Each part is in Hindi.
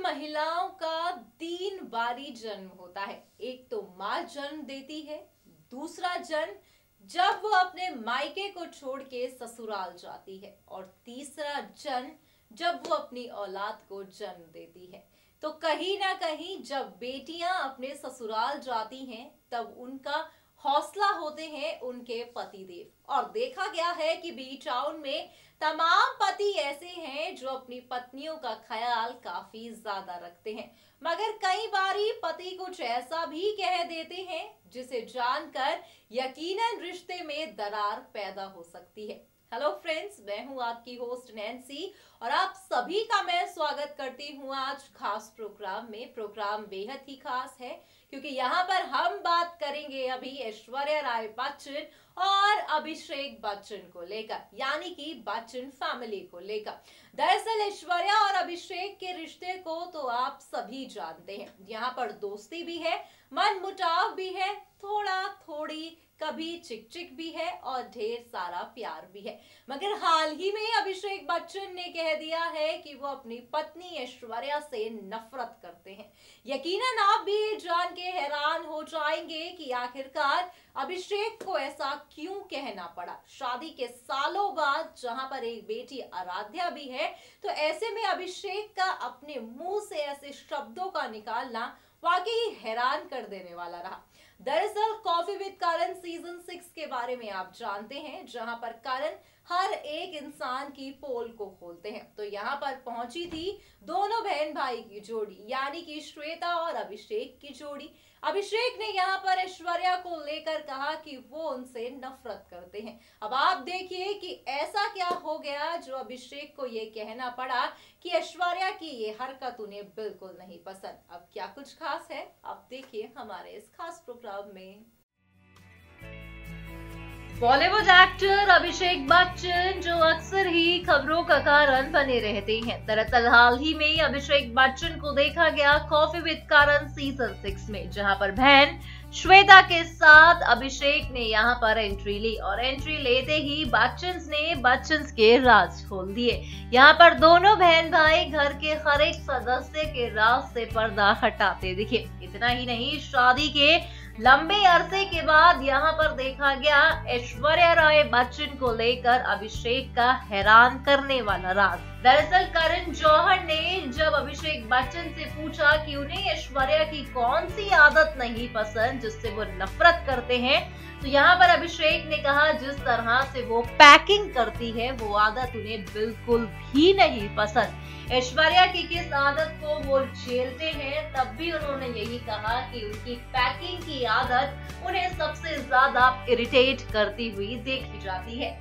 महिलाओं का 3 बारी जन्म होता है। एक तो माँ जन्म देती है, दूसरा जन्म जब वो अपने मायके को छोड़ के ससुराल जाती है, और तीसरा जन्म जब वो अपनी औलाद को जन्म देती है। तो कहीं ना कहीं जब बेटियां अपने ससुराल जाती हैं, तब उनका हौसला होते हैं उनके पतिदेव। और देखा गया है कि बी टाउन में तमाम पति ऐसे हैं जो अपनी पत्नियों का ख्याल काफी ज्यादा रखते हैं, मगर कई बारी पति कुछ ऐसा भी कह देते हैं जिसे जानकर यकीनन रिश्ते में दरार पैदा हो सकती है। हेलो फ्रेंड्स, मैं हूं आपकी होस्ट नैन्सी और आप सभी का मैं स्वागत करती हूं आज खास प्रोग्राम में। प्रोग्राम बेहद ही खास है क्योंकि यहाँ पर हम बात करेंगे अभी ऐश्वर्या राय बच्चन और अभिषेक बच्चन को लेकर, यानी कि बच्चन फैमिली को लेकर। दरअसल ऐश्वर्या और अभिषेक के रिश्ते को तो आप सभी जानते हैं। यहाँ पर दोस्ती भी है, मन मुटाव भी है, थोड़ा थोड़ी कभी चिक भी है और ढेर सारा प्यार भी है। मगर हाल ही में अभिषेक बच्चन ने कह दिया है कि वो अपनी पत्नी ऐश्वर्या से नफरत करते हैं। यकीनन आप भी ये जान के हैरान हो जाएंगे कि आखिरकार अभिषेक को ऐसा क्यों कहना पड़ा। शादी के सालों बाद जहां पर एक बेटी आराध्या भी है, तो ऐसे में अभिषेक का अपने मुंह से ऐसे शब्दों का निकालना वाकई हैरान कर देने वाला रहा। दरअसल कॉफी विद करण सीजन 6 के बारे में आप जानते हैं, जहां पर करण हर एक इंसान की पोल को खोलते हैं। तो यहाँ पर पहुंची थी दोनों बहन भाई की जोड़ी, यानी कि श्वेता और अभिषेक की जोड़ी। अभिषेक ने यहाँ पर ऐश्वर्या को लेकर कहा कि वो उनसे नफरत करते हैं। अब आप देखिए कि ऐसा क्या हो गया जो अभिषेक को ये कहना पड़ा कि ऐश्वर्या की ये हरकत उन्हें बिल्कुल नहीं पसंद। अब क्या कुछ खास है, आप देखिए हमारे इस खास प्रोग्राम में। बॉलीवुड एक्टर अभिषेक बच्चन जो अक्सर ही खबरों का कारण बने रहते हैं। दरअसल हाल ही में अभिषेक बच्चन को देखा गया कॉफी विद करण सीजन 6 में, जहां पर बहन श्वेता के साथ अभिषेक ने यहां पर एंट्री ली और एंट्री लेते ही बच्चन के राज खोल दिए। यहां पर दोनों बहन भाई घर के हर एक सदस्य के राज से पर्दा हटाते दिखे। इतना ही नहीं, शादी के लंबे अरसे के बाद यहाँ पर देखा गया ऐश्वर्या राय बच्चन को लेकर अभिषेक का हैरान करने वाला राज। दरअसल करण जौहर ने जब अभिषेक बच्चन से पूछा कि उन्हें ऐश्वर्या की कौन सी आदत नहीं पसंद जिससे वो नफरत करते हैं, तो यहाँ पर अभिषेक ने कहा जिस तरह से वो पैकिंग करती है वो आदत उन्हें बिल्कुल भी नहीं पसंद। ऐश्वर्या की किस आदत को वो झेलते हैं, तब भी उन्होंने यही कहा कि उनकी पैकिंग की आदत उन्हें सबसे ज्यादा इरिटेट करती हुई देखी जाती है।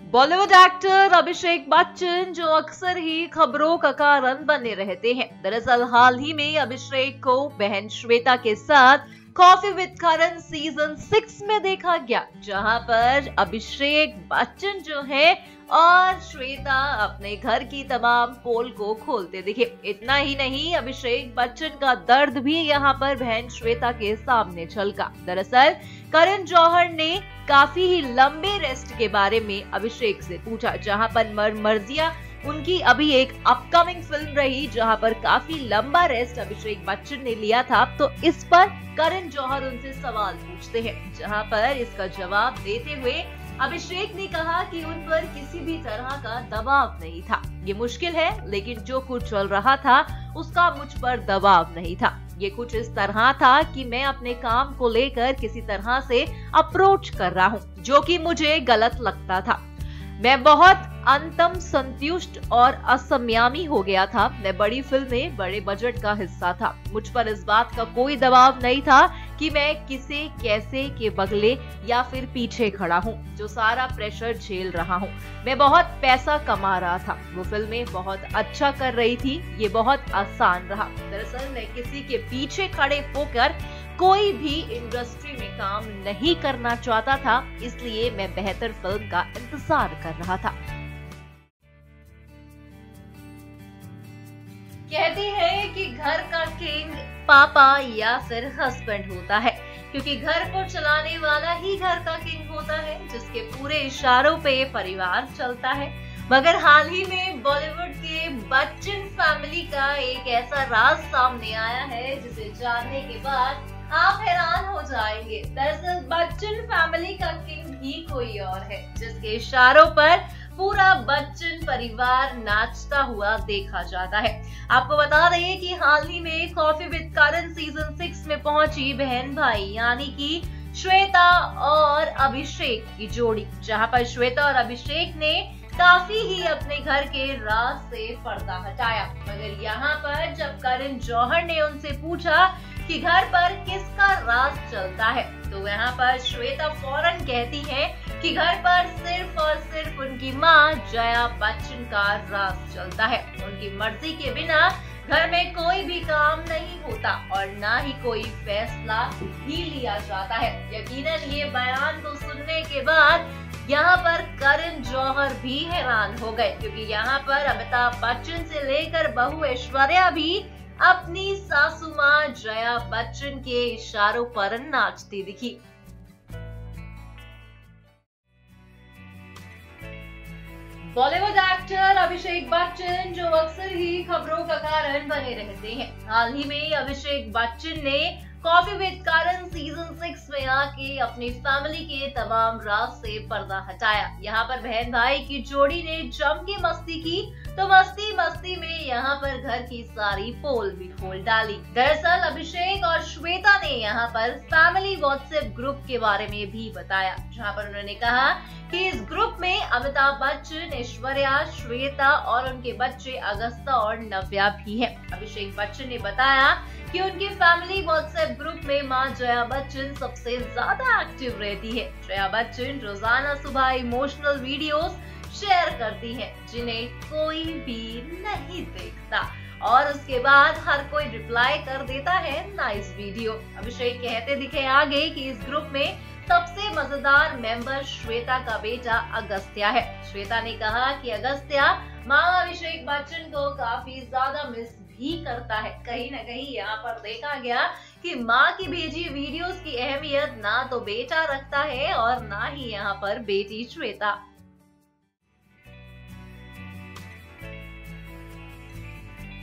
बॉलीवुड एक्टर अभिषेक बच्चन जो अक्सर ही खबरों का कारण बने रहते हैं। दरअसल हाल ही में अभिषेक को बहन श्वेता के साथ कॉफी विद करण सीजन 6 में देखा गया, जहां पर अभिषेक बच्चन जो है और श्वेता अपने घर की तमाम पोल को खोलते दिखे। इतना ही नहीं, अभिषेक बच्चन का दर्द भी यहाँ पर बहन श्वेता के सामने झलका। दरअसल करण जौहर ने काफी ही लंबे रेस्ट के बारे में अभिषेक से पूछा, जहां पर मर्जिया उनकी अभी एक अपकमिंग फिल्म रही जहां पर काफी लंबा रेस्ट अभिषेक बच्चन ने लिया था। तो इस पर करण जौहर उनसे सवाल पूछते हैं, जहां पर इसका जवाब देते हुए अभिषेक ने कहा कि उन पर किसी भी तरह का दबाव नहीं था। ये मुश्किल है, लेकिन जो कुछ चल रहा था उसका मुझ पर दबाव नहीं था। ये कुछ इस तरह था कि मैं अपने काम को लेकर किसी तरह से अप्रोच कर रहा हूँ, जो कि मुझे गलत लगता था। मैं बहुत अंतम संतुष्ट और असंयमी हो गया था। मैं बड़ी फिल्में, बड़े बजट का हिस्सा था। मुझ पर इस बात का कोई दबाव नहीं था कि मैं किसे कैसे के बगले या फिर पीछे खड़ा हूँ, जो सारा प्रेशर झेल रहा हूँ। मैं बहुत पैसा कमा रहा था, वो फिल्में बहुत अच्छा कर रही थी, ये बहुत आसान रहा। दरअसल मैं किसी के पीछे खड़े होकर कोई भी इंडस्ट्री में काम नहीं करना चाहता था, इसलिए मैं बेहतर फिल्म का इंतजार कर रहा था। कहते हैं कि घर का किंग पापा या फिर हस्बैंड होता है। क्योंकि घर को चलाने वाला ही घर का किंग होता है, जिसके पूरे इशारों पे परिवार चलता है। मगर हाल ही में बॉलीवुड के बच्चन फैमिली का एक ऐसा राज सामने आया है जिसे जानने के बाद आप हैरान हो जाएंगे। दरअसल बच्चन फैमिली का किंग ही कोई और है, जिसके इशारों पर पूरा बच्चन परिवार नाचता हुआ देखा जाता है। आपको बता दें कि हाल ही में कॉफी विद करण सीजन 6 में पहुंची बहन भाई यानी कि श्वेता और अभिषेक की जोड़ी, जहां पर श्वेता और अभिषेक ने काफी ही अपने घर के राज से पर्दा हटाया। मगर यहाँ पर जब करण जौहर ने उनसे पूछा कि घर पर किसका राज चलता है, तो यहाँ पर श्वेता फौरन कहती है कि घर पर सिर्फ और सिर्फ उनकी माँ जया बच्चन का राज चलता है। उनकी मर्जी के बिना घर में कोई भी काम नहीं होता और ना ही कोई फैसला ही लिया जाता है। यकीनन ये बयान को सुनने के बाद यहाँ पर करण जौहर भी हैरान हो गए, क्योंकि यहाँ पर अमिताभ बच्चन से लेकर बहू ऐश्वर्या भी अपनी सासू माँ जया बच्चन के इशारों पर नाचती दिखी। बॉलीवुड एक्टर अभिषेक बच्चन जो अक्सर ही खबरों का कारण बने रहते हैं, हाल ही में अभिषेक बच्चन ने कॉफी विद करण सीजन 6 में आके अपनी फैमिली के तमाम राज से पर्दा हटाया। यहाँ पर बहन भाई की जोड़ी ने जम के मस्ती की, तो मस्ती मस्ती में यहाँ पर घर की सारी पोल भी खोल डाली। दरअसल अभिषेक और श्वेता ने यहाँ पर फैमिली व्हाट्सएप ग्रुप के बारे में भी बताया, जहाँ पर उन्होंने कहा कि इस ग्रुप में अमिताभ बच्चन, ऐश्वर्या, श्वेता और उनके बच्चे अगस्ता और नव्या भी हैं। अभिषेक बच्चन ने बताया कि उनके फैमिली व्हाट्सएप ग्रुप में मां जया बच्चन सबसे ज्यादा एक्टिव रहती है। जया बच्चन रोजाना सुबह इमोशनल वीडियोस शेयर करती हैं, जिन्हें कोई भी नहीं देखता और उसके बाद हर कोई रिप्लाई कर देता है नाइस वीडियो। अभिषेक कहते दिखे आगे कि इस ग्रुप में सबसे मजेदार मेंबर श्वेता का बेटा अगस्त्या है। श्वेता ने कहा कि अगस्त्या मां अभिषेक बच्चन को काफी ज्यादा मिस भी करता है। कहीं ना कहीं यहाँ पर देखा गया कि माँ की भेजी वीडियोस की अहमियत ना तो बेटा रखता है और ना ही यहाँ पर बेटी श्वेता।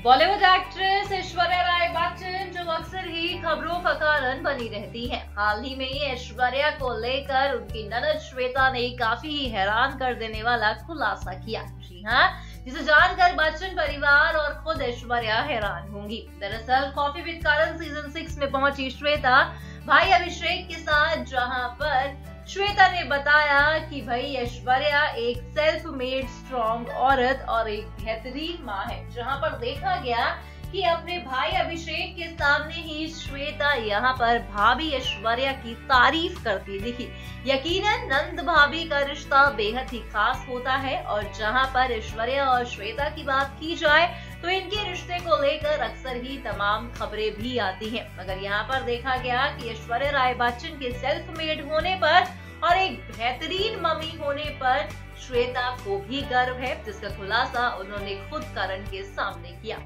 बॉलीवुड एक्ट्रेस ऐश्वर्या राय बच्चन जो अक्सर ही खबरों का कारण बनी रहती है, हाल ही में ऐश्वर्या को लेकर उनकी ननद श्वेता ने काफी हैरान कर देने वाला खुलासा किया। जी हाँ, जिसे जानकर बच्चन परिवार और खुद ऐश्वर्या हैरान होंगी। दरअसल कॉफी विद करण सीजन 6 में पहुंची श्वेता भाई अभिषेक के साथ, जहां पर श्वेता ने बताया कि भाई ऐश्वर्या एक सेल्फ मेड स्ट्रॉन्ग औरत और एक बेहतरीन माँ है। जहां पर देखा गया कि अपने भाई अभिषेक के सामने ही श्वेता यहाँ पर भाभी ऐश्वर्या की तारीफ करती दिखी। यकीनन नंद भाभी का रिश्ता बेहद ही खास होता है और जहाँ पर ऐश्वर्या और श्वेता की बात की जाए तो इनके रिश्ते को लेकर अक्सर ही तमाम खबरें भी आती हैं। मगर यहाँ पर देखा गया कि ऐश्वर्या राय बच्चन के सेल्फ मेड होने पर और एक बेहतरीन मम्मी होने पर श्वेता को भी गर्व है, जिसका खुलासा उन्होंने खुद करण के सामने किया।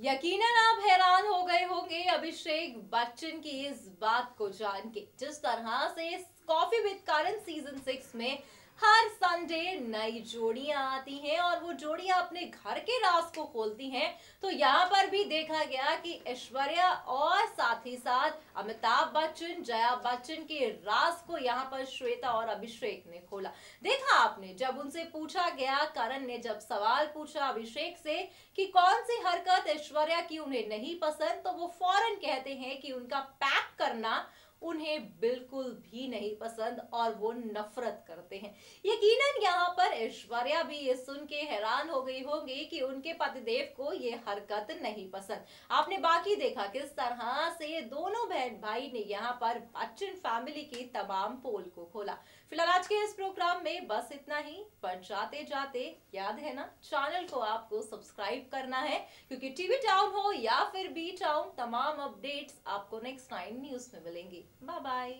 यकीनन आप हैरान हो गए होंगे अभिषेक बच्चन की इस बात को जान के, जिस तरह से कॉफी विद करण सीजन 6 में हर संडे नई जोड़ियां आती हैं और वो जोड़ियां अपने घर के राज को खोलती हैं। तो यहाँ पर भी देखा गया कि ऐश्वर्या और साथ ही साथ अमिताभ बच्चन, जया बच्चन के राज को यहाँ पर श्वेता और अभिषेक ने खोला। देखा आपने, जब उनसे पूछा गया, करण ने जब सवाल पूछा अभिषेक से कि कौन सी हरकत ऐश्वर्या की उन्हें नहीं पसंद, तो वो फौरन कहते हैं कि उनका पैक करना उन्हें बिल्कुल भी नहीं पसंद और वो नफरत करते हैं। यकीनन यहाँ पर ऐश्वर्या भी ये सुन के हैरान हो गई होंगी कि उनके पतिदेव को ये हरकत नहीं पसंद। आपने बाकी देखा किस तरह से ये दोनों बहन भाई ने यहाँ पर बच्चन फैमिली की तमाम पोल को खोला। फिलहाल आज के इस प्रोग्राम में बस इतना ही, पर जाते जाते याद है ना, चैनल को आपको सब्सक्राइब करना है, क्योंकि टीवी टाउन हो या फिर बी टाउन, तमाम अपडेट्स आपको नेक्स्ट टाइम न्यूज में मिलेंगी। Bye bye.